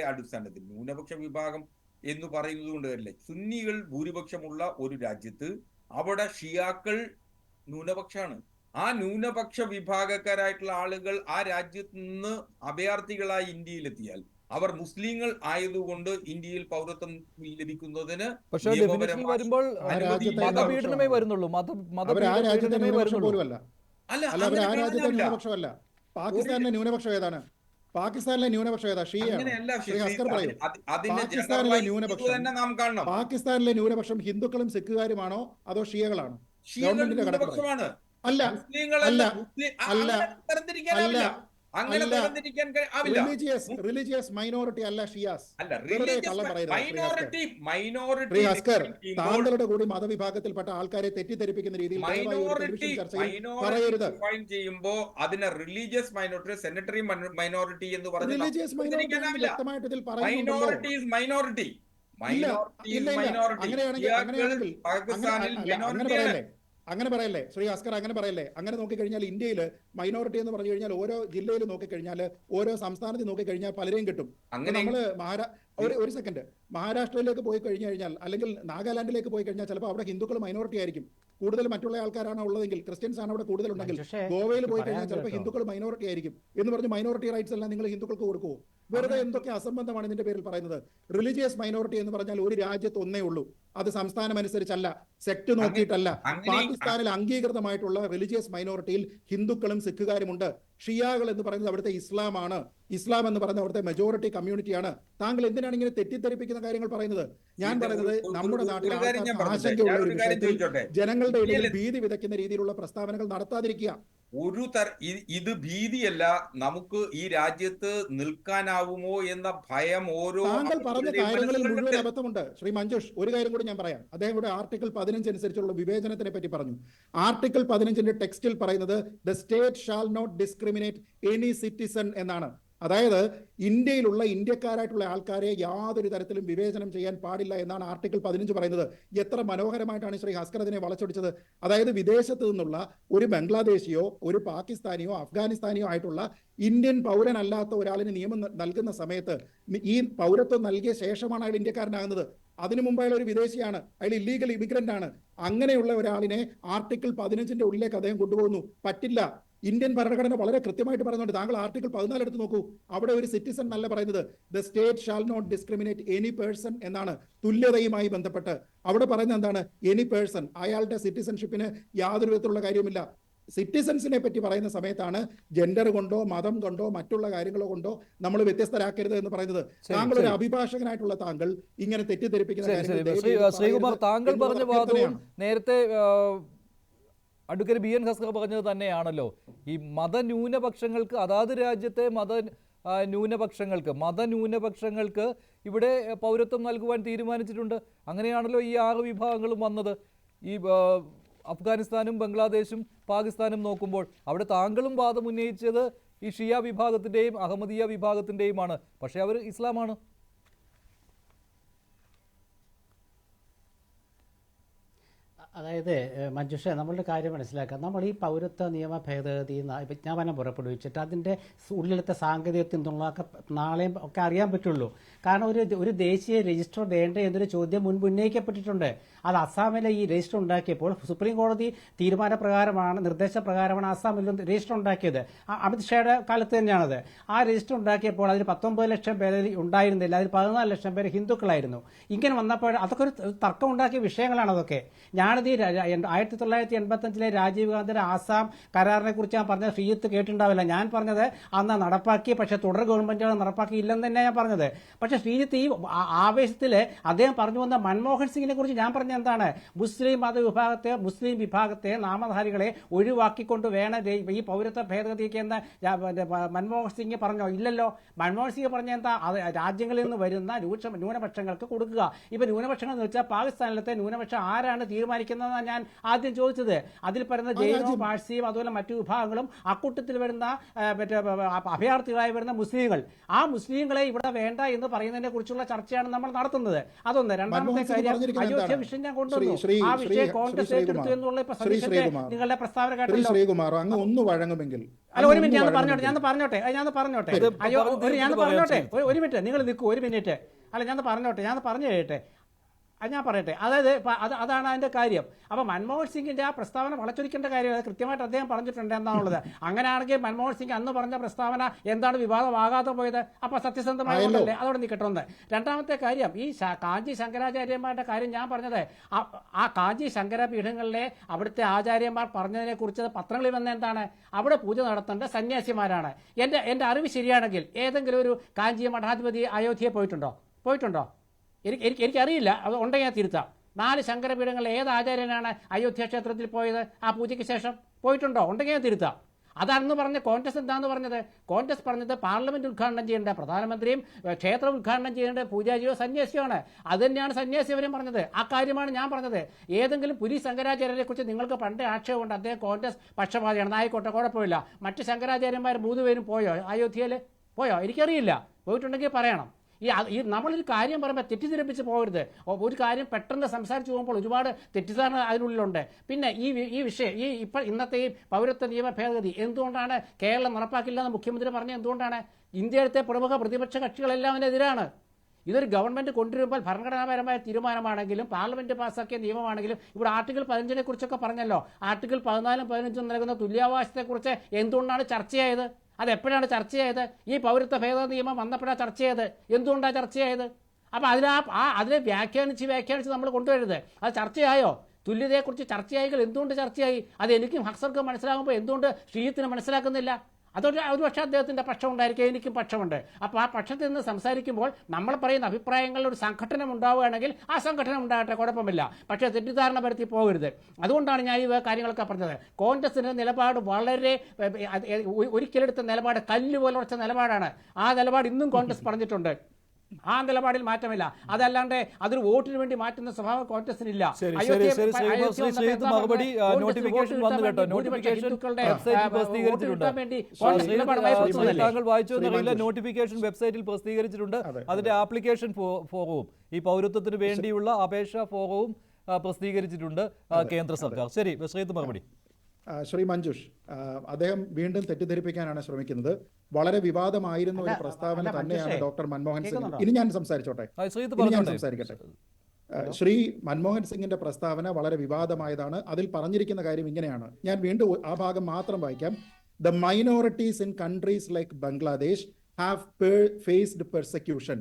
അടിസ്ഥാനത്തിൽ ന്യൂനപക്ഷ വിഭാഗം എന്ന് പറയുന്നത് കൊണ്ട് തന്നെ സുന്നികൾ ഭൂരിപക്ഷമുള്ള ഒരു രാജ്യത്ത് അവിടെ ഷിയാക്കൾ ന്യൂനപക്ഷമാണ്. ആ ന്യൂനപക്ഷ വിഭാഗക്കാരായിട്ടുള്ള ആളുകൾ ആ രാജ്യത്ത് നിന്ന് അഭയാർത്ഥികളായി ഇന്ത്യയിലെത്തിയാൽ അവർ മുസ്ലിങ്ങൾ ആയതുകൊണ്ട് ഇന്ത്യയിൽ പൗരത്വം ലഭിക്കുന്നതിന് പക്ഷേ ഡെഫിനിഷനിൽ നിയമപരമായി വരുമ്പോൾ അനുമതിയില്ല. മതപീഡനമേ വരുന്നുള്ളൂ, മതപീഡനമേ വരുന്നുള്ളൂ. അല്ല, അല്ല, അവർ അങ്ങനെ ആ രാജ്യത്തെ കാണാനല്ല. ന്യൂനപക്ഷമല്ല. പാകിസ്ഥാനിലെ ന്യൂനപക്ഷം ഏതാണ്? പാകിസ്ഥാനിലെ ന്യൂനപക്ഷം ഏതാ? ഷിയയാണോ? അങ്ങനെയല്ല. ശ്രീ ഹസ്കർ പറയൂ. അതിന്റെ പാകിസ്ഥാനിലെ ഇത് ന്യൂനപക്ഷം തന്നെ നാം കാണണം. പാകിസ്ഥാനിലെ ന്യൂനപക്ഷം ഹിന്ദുക്കളും സിഖുകാരുമാണോ അതോ ഷിയകളാണോ? ഷിയകൾ ഗവൺമെന്റിന്റെ കണക്ക് പറയൂ. ന്യൂനപക്ഷമാണ്. അല്ല മുസ്ലിങ്ങളല്ല. അല്ല തരംതിരിക്കാനാവില്ല. അങ്ങനെ അല്ല തരംതിരിക്കാൻ ആവില്ല. റിലീജിയസ് മൈനോറിറ്റി അല്ല ഷിയാസ്. അല്ല, വെറുതെ കള്ളം പറയരുത് മൈനോറിറ്റി ഹസ്കർ. താങ്കളുടെ കൂടി മതവിഭാഗത്തിൽപ്പെട്ട ആൾക്കാരെ തെറ്റിദ്ധരിപ്പിക്കുന്ന രീതിയിൽ പറയരുത്. ചെയ്യുമ്പോ അതിനെ റിലീജിയസ് മൈനോറിറ്റി, സെനറ്ററി മൈനോറിറ്റി എന്ന് പറഞ്ഞ് റിലീജിയസ് മൈനോറിറ്റി വ്യക്തമായിട്ട് ഇതിൽ മൈനോറിറ്റി ഈസ് മൈനോറിറ്റി. അങ്ങനെ പറയല്ലേ ശ്രീ ഹസ്കർ, അങ്ങനെ പറയല്ലേ. അങ്ങനെ നോക്കിക്കഴിഞ്ഞാൽ ഇന്ത്യയിൽ മൈനോറിറ്റി എന്ന് പറഞ്ഞു കഴിഞ്ഞാൽ ഓരോ ജില്ലയിൽ നോക്കിക്കഴിഞ്ഞാൽ, ഓരോ സംസ്ഥാനത്ത് നോക്കിക്കഴിഞ്ഞാൽ പലരെയും കിട്ടും. നമ്മള് ഒരു സെക്കൻഡ്, മഹാരാഷ്ട്രയിലേക്ക് പോയി കഴിഞ്ഞു കഴിഞ്ഞാൽ അല്ലെങ്കിൽ നാഗാലാൻഡിലേക്ക് പോയി കഴിഞ്ഞാൽ ചിലപ്പോൾ അവിടെ ഹിന്ദുക്കൾ മൈനോറിറ്റി ആയിരിക്കും. കൂടുതൽ മറ്റുള്ള ആൾക്കാരാണ് ഉള്ളതെങ്കിൽ, ക്രിസ്ത്യൻസ് ആണ് അവിടെ കൂടുതലുണ്ടെങ്കിൽ, ഗോവയിൽ പോയി കഴിഞ്ഞാൽ ചിലപ്പോൾ ഹിന്ദുക്കൾ മൈനോറിറ്റി ആയിരിക്കും എന്ന് പറഞ്ഞ് മൈനോറിറ്റി റൈറ്റ്സ് എല്ലാം നിങ്ങൾ ഹിന്ദുക്കൾക്ക് കൊടുക്കുമോ? വെറുതെ എന്തൊക്കെ അസംബന്ധമാണ് ഇതിന്റെ പേരിൽ പറയുന്നത്. റിലീജിയസ് മൈനോറിറ്റി എന്ന് പറഞ്ഞാൽ ഒരു രാജ്യത്ത് ഒന്നേ ഉള്ളൂ. അത് സംസ്ഥാനം അനുസരിച്ചല്ല, സെക്ട് നോക്കിയിട്ടല്ല. പാകിസ്ഥാനിൽ അംഗീകൃതമായിട്ടുള്ള റിലീജിയസ് മൈനോറിറ്റിയിൽ ഹിന്ദുക്കളും സിഖുകാരുമുണ്ട്. ഷിയാകൾ എന്ന് പറയുന്നത് അവിടുത്തെ ഇസ്ലാമാണ്. ഇസ്ലാം എന്ന് പറയുന്നത് അവിടുത്തെ മെജോറിറ്റി കമ്മ്യൂണിറ്റിയാണ്. താങ്കൾ എന്തിനാണ് ഇങ്ങനെ തെറ്റിദ്ധരിപ്പിക്കുന്ന കാര്യങ്ങൾ പറയുന്നത്? ഞാൻ പറയുന്നത് നമ്മുടെ നാട്ടിൽ ആശങ്കയുള്ള ഒരു വിഷയത്തിൽ ജനങ്ങളുടെ ഇടയിൽ ഭീതി വിതയ്ക്കുന്ന രീതിയിലുള്ള പ്രസ്താവനകൾ നടത്താതിരിക്കുക. ഇത് ഭീതിയല്ല. നമുക്ക് ഈ രാജ്യത്ത് നിൽക്കാനാവുമോ എന്ന ഭയം ഓരോ താങ്കൾ പറഞ്ഞ കാര്യങ്ങളിൽ മുഴുവൻ അബദ്ധമുണ്ട്. ശ്രീ മഞ്ജുഷ്, ഒരു കാര്യം കൂടി ഞാൻ പറയാം. അദ്ദേഹം കൂടെ ആർട്ടിക്കിൾ 15 അനുസരിച്ചുള്ള വിവേചനത്തിനെ പറ്റി പറഞ്ഞു. ആർട്ടിക്കിൾ 15ന്റെ ടെക്സ്റ്റിൽ പറയുന്നത് the state shall not discriminate any citizen എന്നാണ്. അതായത് ഇന്ത്യയിലുള്ള ഇന്ത്യക്കാരായിട്ടുള്ള ആൾക്കാരെ യാതൊരു തരത്തിലും വിവേചനം ചെയ്യാൻ പാടില്ല എന്നാണ് ആർട്ടിക്കിൾ 15 പറയുന്നത്. എത്ര മനോഹരമായിട്ടാണ് ശ്രീ ഹസ്കർ അതിനെ വളച്ചൊടിച്ചത്. അതായത് വിദേശത്ത് നിന്നുള്ള ഒരു ബംഗ്ലാദേശിയോ ഒരു പാകിസ്ഥാനിയോ അഫ്ഗാനിസ്ഥാനിയോ ആയിട്ടുള്ള ഇന്ത്യൻ പൗരനല്ലാത്ത ഒരാളിന് നിയമം നൽകുന്ന സമയത്ത് ഈ പൗരത്വം നൽകിയ ശേഷമാണ് അയാൾ ഇന്ത്യക്കാരനാകുന്നത്. അതിനു മുമ്പ് അയാൾ ഒരു വിദേശിയാണ്, അയാൾ ഇല്ലീഗൽ ഇമിഗ്രന്റ് ആണ്. അങ്ങനെയുള്ള ഒരാളിനെ ആർട്ടിക്കിൾ 15ന്റെ ഉള്ളിലേക്ക് അദ്ദേഹം കൊണ്ടുപോകുന്നു. പറ്റില്ല. ഇന്ത്യൻ ഭരണഘടന വളരെ കൃത്യമായിട്ട് പറയുന്നുണ്ട്. താങ്കൾ ആർട്ടിക്കിൾ 14 എടുത്ത് നോക്കൂ. അവിടെ ഒരു സിറ്റിസൺ എന്നല്ല പറയുന്നത്, the state shall not discriminate any person എന്നാണ്. തുല്യതയുമായി ബന്ധപ്പെട്ട് അവിടെ പറയുന്നത് എന്താണ്? Any person. അയാളുടെ സിറ്റിസൺഷിപ്പിന് യാതൊരു വിധത്തിലുള്ള കാര്യവുമില്ല. സിറ്റിസൺസിനെ പറ്റി പറയുന്ന സമയത്താണ് ജെൻഡർ കൊണ്ടോ മതം കൊണ്ടോ മറ്റുള്ള കാര്യങ്ങളോ കൊണ്ടോ നമ്മൾ വ്യത്യസ്തരാക്കരുത് എന്ന് പറയുന്നത്. താങ്കൾ ഒരു അഭിഭാഷകനായിട്ടുള്ള താങ്കൾ ഇങ്ങനെ തെറ്റിദ്ധരിപ്പിക്കുന്ന ശ്രീകുമാർ, താങ്കൾ പറഞ്ഞ വാദവും നേരത്തെ അഡ്വക്കേറ്റ് BN ഹസ്കർ പറഞ്ഞത് തന്നെയാണല്ലോ. ഈ മതന്യൂനപക്ഷങ്ങൾക്ക്, അതാത് രാജ്യത്തെ മതന്യൂനപക്ഷങ്ങൾക്ക് ഇവിടെ പൗരത്വം നൽകുവാൻ തീരുമാനിച്ചിട്ടുണ്ട്. അങ്ങനെയാണല്ലോ ഈ 6 വിഭാഗങ്ങളും വന്നത്. ഈ അഫ്ഗാനിസ്ഥാനും ബംഗ്ലാദേശും പാകിസ്ഥാനും നോക്കുമ്പോൾ അവിടെ താങ്കളും വാദം ഉന്നയിച്ചത് ഈ ഷിയ വിഭാഗത്തിൻ്റെയും അഹമ്മദിയ വിഭാഗത്തിൻ്റെയുമാണ്. പക്ഷേ അവർ ഇസ്ലാമാണ്. അതായത് മഞ്ജുഷ, നമ്മളുടെ കാര്യം മനസ്സിലാക്കുക. നമ്മൾ ഈ പൗരത്വ നിയമ ഭേദഗതി വിജ്ഞാപനം പുറപ്പെടുവിച്ചിട്ട് അതിൻ്റെ ഉള്ളിലത്തെ സാങ്കേതികത്വം നിന്നൊക്കെ നാളെയും ഒക്കെ അറിയാൻ പറ്റുള്ളൂ. കാരണം ഒരു ദേശീയ രജിസ്റ്റർ വേണ്ടേ എന്നൊരു ചോദ്യം മുൻപ് ഉന്നയിക്കപ്പെട്ടിട്ടുണ്ട്. അത് അസ്സാമിലെ ഈ രജിസ്റ്റർ ഉണ്ടാക്കിയപ്പോൾ സുപ്രീം കോടതി നിർദ്ദേശപ്രകാരമാണ് അസ്സാമിൽ രജിസ്റ്റർ ഉണ്ടാക്കിയത്. അമിത്ഷായുടെ കാലത്ത് തന്നെയാണത്. ആ രജിസ്റ്റർ ഉണ്ടാക്കിയപ്പോൾ അതിൽ 19 ലക്ഷം പേര് ഉണ്ടായിരുന്നില്ല, അതിൽ 14 ലക്ഷം പേര് ഹിന്ദുക്കളായിരുന്നു. ഇങ്ങനെ വന്നപ്പോൾ അതൊക്കെ ഒരു തർക്കം ഉണ്ടാക്കിയ വിഷയങ്ങളാണ് അതൊക്കെ. ഞാനത് 1985 രാജീവ് ഗാന്ധിയുടെ ആസാം കരാറിനെ കുറിച്ച് ഞാൻ പറഞ്ഞത് ശ്രീജിത്ത് കേട്ടിട്ടുണ്ടാവില്ല. ഞാൻ പറഞ്ഞത് അന്ന് നടപ്പാക്കി, പക്ഷെ തുടർ ഗവൺമെന്റുകൾ നടപ്പാക്കിയില്ലെന്ന് തന്നെ ഞാൻ പറഞ്ഞത്. പക്ഷെ ശ്രീജിത്ത് ഈ ആവേശത്തിൽ അദ്ദേഹം പറഞ്ഞു വന്ന മൻമോഹൻ സിംഗിനെ കുറിച്ച് ഞാൻ പറഞ്ഞ എന്താണ്? മുസ്ലിം വിഭാഗത്തെ നാമധാരികളെ ഒഴിവാക്കിക്കൊണ്ട് വേണം ഈ പൗരത്വ ഭേദഗതിക്ക് എന്ന് മൻമോഹൻ സിംഗ് പറഞ്ഞോ? ഇല്ലല്ലോ. മൻമോഹൻ സിംഗ് പറഞ്ഞ എന്താ? രാജ്യങ്ങളിൽ നിന്ന് വരുന്ന ന്യൂനപക്ഷങ്ങൾക്ക് കൊടുക്കുക. ഇപ്പൊ ന്യൂനപക്ഷങ്ങൾ എന്ന് വെച്ചാൽ പാകിസ്ഥാനിലത്തെ ന്യൂനപക്ഷം ആരാണ് തീരുമാനിക്കുന്നത്? സഹായിക്കുന്നതെന്നാണ് ഞാൻ ആദ്യം ചോദിച്ചത്. അതിൽ പറയുന്ന ജൈനവും പാഴ്സിയും അതുപോലെ മറ്റു വിഭാഗങ്ങളും അക്കൂട്ടത്തിൽ വരുന്ന മറ്റേ അഭയാർത്ഥികളായി വരുന്ന മുസ്ലിങ്ങൾ, ആ മുസ്ലിങ്ങളെ ഇവിടെ വേണ്ട എന്ന് പറയുന്നതിനെ കുറിച്ചുള്ള ചർച്ചയാണ് നമ്മൾ നടത്തുന്നത്. അതൊന്ന്. രണ്ടാമത്തെ കാര്യം, അയോധ്യ വിഷയം ഞാൻ കൊണ്ടുവന്നു. ആ വിഷയം കോൺഗ്രസ് ഏറ്റെടുത്തു എന്നുള്ള നിങ്ങളുടെ പ്രസ്താവന കേട്ടല്ലോ. ശ്രീകുമാർ, അങ്ങ് ഒന്ന് വഴങ്ങുമെങ്കിൽ. അല്ല, ഒരു മിനിറ്റ് ഞാൻ പറഞ്ഞോട്ടെ. ഒരു മിനിറ്റ് നിങ്ങൾ നിൽക്കൂ, ഒരു മിനിറ്റ്. അല്ല, ഞാൻ പറഞ്ഞു കഴിയട്ടെ. ഞാൻ പറയട്ടെ. അതായത് അതാണ് അതിൻ്റെ കാര്യം. അപ്പോൾ മൻമോഹൻ സിംഗിൻ്റെ ആ പ്രസ്താവന വളച്ചൊടിക്കേണ്ട കാര്യം അത് കൃത്യമായിട്ട് അദ്ദേഹം പറഞ്ഞിട്ടുണ്ട് എന്താണുള്ളത്. അങ്ങനെയാണെങ്കിൽ മൻമോഹൻ സിംഗ് അന്ന് പറഞ്ഞ പ്രസ്താവന എന്താണ് വിവാദമാകാതെ പോയത്? അപ്പോൾ സത്യസന്ധമായതല്ലേ? അതോടെ നിൽക്കട്ടെ. ഒന്ന്. രണ്ടാമത്തെ കാര്യം, ഈ കാഞ്ചി ശങ്കരാചാര്യന്മാരുടെ കാര്യം ഞാൻ പറഞ്ഞത്, ആ കാഞ്ചി ശങ്കരപീഠങ്ങളിലെ അവിടുത്തെ ആചാര്യന്മാർ പറഞ്ഞതിനെക്കുറിച്ച് പത്രങ്ങളിൽ വന്ന എന്താണ്? അവിടെ പൂജ നടത്തേണ്ട സന്യാസിമാരാണ്. എൻ്റെ അറിവ് ശരിയാണെങ്കിൽ ഏതെങ്കിലും ഒരു കാഞ്ചി മഠാധിപതി അയോധ്യയിൽ പോയിട്ടുണ്ടോ? എനിക്കറിയില്ല, അത് ഉണ്ടെങ്കിൽ ഞാൻ തിരുത്താം. 4 ശങ്കരപീഠങ്ങളിൽ ഏത് ആചാര്യനാണ് അയോധ്യ ക്ഷേത്രത്തിൽ പോയത് ആ പൂജയ്ക്ക് ശേഷം? പോയിട്ടുണ്ടോ? ഉണ്ടെങ്കിൽ ഞാൻ തിരുത്താം. അതാണെന്ന് പറഞ്ഞ കോൺഗ്രസ് എന്താണെന്ന് പറഞ്ഞത്? കോൺഗ്രസ് പറഞ്ഞത് പാർലമെന്റ് ഉദ്ഘാടനം ചെയ്യേണ്ട പ്രധാനമന്ത്രിയും ക്ഷേത്രം ഉദ്ഘാടനം ചെയ്യേണ്ട പൂജാരിയോ സന്യാസിയോ ആണ്. അത് തന്നെയാണ് സന്യാസിവരും പറഞ്ഞത്. ആ കാര്യമാണ് ഞാൻ പറഞ്ഞത്. ഏതെങ്കിലും പുരി ശങ്കരാചാര്യരെ കുറിച്ച് നിങ്ങൾക്ക് പണ്ടേ ആക്ഷേപമുണ്ട്, അദ്ദേഹം കോൺഗ്രസ് പക്ഷപാതിയാണ്. ആയിക്കോട്ടെ, കുഴപ്പമില്ല. മറ്റ് ശങ്കരാചാര്യന്മാർ 3 പേരും പോയോ അയോധ്യയിൽ? പോയോ? എനിക്കറിയില്ല. പോയിട്ടുണ്ടെങ്കിൽ പറയണം. ഈ നമ്മളൊരു കാര്യം പറയുമ്പോൾ തെറ്റിദ്ധരിപ്പിച്ച് പോകരുത്. ഒരു കാര്യം പെട്ടെന്ന് സംസാരിച്ച് പോകുമ്പോൾ ഒരുപാട് തെറ്റിദ്ധാരണ അതിനുള്ളിലുണ്ട്. പിന്നെ ഈ വിഷയം ഇന്നത്തെ ഈ പൗരത്വ നിയമ ഭേദഗതി എന്തുകൊണ്ടാണ് കേരളം നടപ്പാക്കില്ല എന്ന് മുഖ്യമന്ത്രി പറഞ്ഞത്? എന്തുകൊണ്ടാണ്? ഇന്ത്യയിലത്തെ പ്രമുഖ പ്രതിപക്ഷ കക്ഷികളെല്ലാം അതിനെതിരാണ്. ഇതൊരു ഗവൺമെന്റ് കൊണ്ടുവരുമ്പോൾ ഭരണഘടനാപരമായ തീരുമാനമാണെങ്കിലും പാർലമെന്റ് പാസ്സാക്കിയ നിയമമാണെങ്കിലും ഇവിടെ ആർട്ടിക്കിൾ 15 കുറിച്ചൊക്കെ പറഞ്ഞല്ലോ. ആർട്ടിക്കിൾ 14 15 നൽകുന്ന തുല്യാവകാശത്തെക്കുറിച്ച് എന്തുകൊണ്ടാണ് ചർച്ചയായത്? അതെപ്പോഴാണ് ചർച്ചയായത്? ഈ പൗരത്വ ഭേദഗതി നിയമം വന്നപ്പോഴാണ് ചർച്ചയായത്. എന്തുകൊണ്ടാണ് ചർച്ചയായത്? അപ്പോൾ അതിനെ വ്യാഖ്യാനിച്ച് നമ്മൾ കൊണ്ടുവരരുത്. അത് ചർച്ചയായോ? തുല്യതയെക്കുറിച്ച് ചർച്ചയായെങ്കിൽ എന്തുകൊണ്ട് ചർച്ചയായി? അത് എനിക്കും ഹക്സർക്കും മനസ്സിലാകുമ്പോൾ എന്തുകൊണ്ട് ശ്രീജിത്തിന് മനസ്സിലാക്കുന്നില്ല? ഒരു പക്ഷേ അദ്ദേഹത്തിൻ്റെ പക്ഷം ഉണ്ടായിരിക്കും, എനിക്കും പക്ഷമുണ്ട്. അപ്പോൾ ആ പക്ഷത്തിൽ നിന്ന് സംസാരിക്കുമ്പോൾ നമ്മൾ പറയുന്ന അഭിപ്രായങ്ങളിൽ ഒരു സംഘടന ഉണ്ടാവുകയാണെങ്കിൽ ആ സംഘടന ഉണ്ടാകട്ടെ, കുഴപ്പമില്ല. പക്ഷേ തെറ്റിദ്ധാരണ പരത്തി പോകരുത്. അതുകൊണ്ടാണ് ഞാൻ ഈ കാര്യങ്ങളൊക്കെ പറഞ്ഞത്. കോൺഗ്രസിൻ്റെ നിലപാട് വളരെ ഒരിക്കലെടുത്ത നിലപാട് കല്ലുപോലെ ഉറച്ച നിലപാടാണ്. ആ നിലപാട് ഇന്നും കോൺഗ്രസ് പറഞ്ഞിട്ടുണ്ട്. ആ നിലപാടിൽ മാറ്റമില്ല. അതല്ലാണ്ട് അതൊരു വോട്ടിന് വേണ്ടി മാറ്റുന്ന സ്വഭാവം കോൺഗ്രസിനില്ല. മറുപടി നോട്ടിഫിക്കേഷൻ വന്നു കേട്ടോ. നോട്ടിഫിക്കേഷൻ താങ്കൾ വായിച്ചു എന്നറിയില്ല. നോട്ടിഫിക്കേഷൻ വെബ്സൈറ്റിൽ പ്രസിദ്ധീകരിച്ചിട്ടുണ്ട്. അതിന്റെ ആപ്ലിക്കേഷൻ ഫോറവും ഈ പൗരത്വത്തിന് വേണ്ടിയുള്ള അപേക്ഷാ ഫോറവും പ്രസിദ്ധീകരിച്ചിട്ടുണ്ട് കേന്ദ്ര സർക്കാർ. ശരി, ശ്രീജിത്ത് മറുപടി. ശ്രീ മഞ്ജുഷ്, അദ്ദേഹം വീണ്ടും തെറ്റിദ്ധരിപ്പിക്കാനാണ് ശ്രമിക്കുന്നത്. വളരെ വിവാദമായിരുന്ന ഒരു പ്രസ്താവന തന്നെയാണ് ഡോക്ടർ മൻമോഹൻ സിംഗ്. ഇനി ഞാൻ സംസാരിക്കട്ടെ. ശ്രീ മൻമോഹൻ സിംഗിന്റെ പ്രസ്താവന വളരെ വിവാദമായതാണ്. അതിൽ പറഞ്ഞിരിക്കുന്ന കാര്യം ഇങ്ങനെയാണ്. ഞാൻ വീണ്ടും ആ ഭാഗം മാത്രം വായിക്കാം. The minorities in countries like Bangladesh have faced persecution.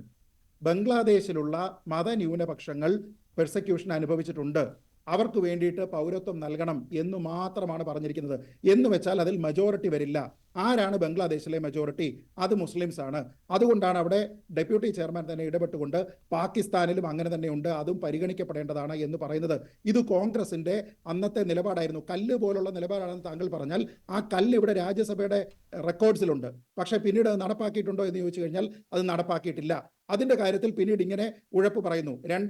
ബംഗ്ലാദേശിലുള്ള മതന്യൂനപക്ഷങ്ങൾ പെർസെക്യൂഷൻ അനുഭവിച്ചിട്ടുണ്ട്. അവർക്ക് വേണ്ടിയിട്ട് പൗരത്വം നൽകണം എന്ന് മാത്രമാണ് പറഞ്ഞിരിക്കുന്നത്. എന്ന് വെച്ചാൽ അതിൽ മെജോറിറ്റി വരില്ല. ആരാണ് ബംഗ്ലാദേശിലെ മെജോറിറ്റി? അത് മുസ്ലിംസ് ആണ്. അതുകൊണ്ടാണ് അവിടെ ഡെപ്യൂട്ടി ചെയർമാൻ തന്നെ ഇടപെട്ടുകൊണ്ട് പാകിസ്ഥാനിലും അങ്ങനെ തന്നെയുണ്ട്, അതും പരിഗണിക്കപ്പെടേണ്ടതാണ് എന്ന് പറയുന്നത്. ഇത് കോൺഗ്രസിന്റെ അന്നത്തെ നിലപാടായിരുന്നു. കല്ല് പോലുള്ള നിലപാടാണെന്ന് താങ്കൾ പറഞ്ഞാൽ ആ കല്ല് ഇവിടെ രാജ്യസഭയുടെ റെക്കോർഡ്സിലുണ്ട്. പക്ഷേ പിന്നീട് അത് നടപ്പാക്കിയിട്ടുണ്ടോ എന്ന് ചോദിച്ചു കഴിഞ്ഞാൽ അത് നടപ്പാക്കിയിട്ടില്ല. അതിന്റെ കാര്യത്തിൽ പിന്നീട് ഇങ്ങനെ ഉഴപ്പ് പറയുന്നു. 2